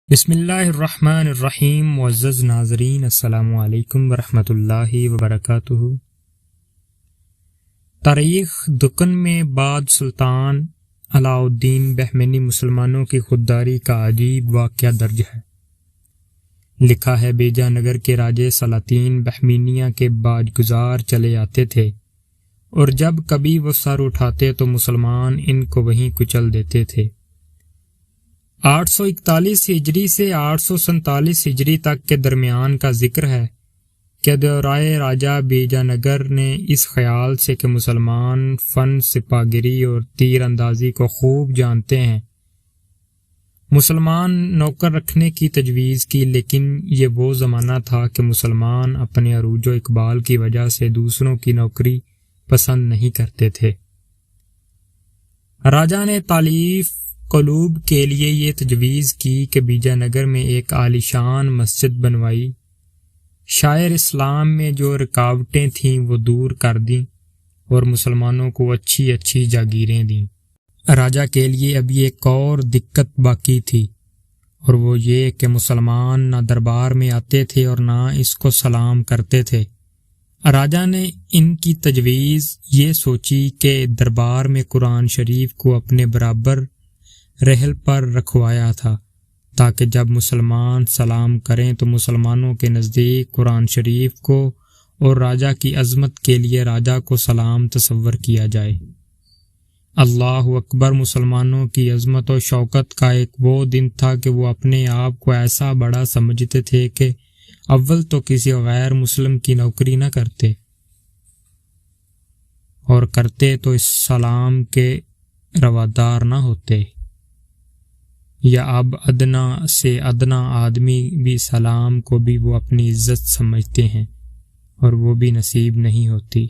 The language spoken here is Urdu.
بسم اللہ الرحمن الرحیم. معزز ناظرین، السلام علیکم ورحمۃ اللہ وبرکاتہ. تاریخ دکن میں بعد سلطان علاء الدین بہمنی مسلمانوں کی خودداری کا عجیب واقعہ درج ہے. لکھا ہے بیجا نگر کے راجے سلاطین بہمینیہ کے باج گزار چلے آتے تھے، اور جب کبھی وہ سر اٹھاتے تو مسلمان ان کو وہیں کچل دیتے تھے. 841 ہجری سے 847 ہجری تک کے درمیان کا ذکر ہے کہ دورائے راجہ بیجا نگر نے اس خیال سے کہ مسلمان فن سپاگری اور تیر اندازی کو خوب جانتے ہیں، مسلمان نوکر رکھنے کی تجویز کی، لیکن یہ وہ زمانہ تھا کہ مسلمان اپنے عروج و اقبال کی وجہ سے دوسروں کی نوکری پسند نہیں کرتے تھے. راجہ نے تالیف قلوب کے لیے یہ تجویز کی کہ بیجا نگر میں ایک عالیشان مسجد بنوائی، شاعر اسلام میں جو رکاوٹیں تھیں وہ دور کر دیں، اور مسلمانوں کو اچھی اچھی جاگیریں دیں. راجہ کے لیے اب ایک اور دقت باقی تھی، اور وہ یہ کہ مسلمان نہ دربار میں آتے تھے اور نہ اس کو سلام کرتے تھے. راجہ نے ان کی تجویز یہ سوچی کہ دربار میں قرآن شریف کو اپنے برابر رحل پر رکھوایا تھا، تاکہ جب مسلمان سلام کریں تو مسلمانوں کے نزدیک قرآن شریف کو اور راجہ کی عظمت کے لیے راجہ کو سلام تصور کیا جائے. اللہ اکبر! مسلمانوں کی عظمت و شوکت کا ایک وہ دن تھا کہ وہ اپنے آپ کو ایسا بڑا سمجھتے تھے کہ اول تو کسی غیر مسلم کی نوکری نہ کرتے، اور کرتے تو اس سلام کے روادار نہ ہوتے. یا اب ادنا سے ادنا آدمی بھی سلام کو بھی وہ اپنی عزت سمجھتے ہیں، اور وہ بھی نصیب نہیں ہوتی.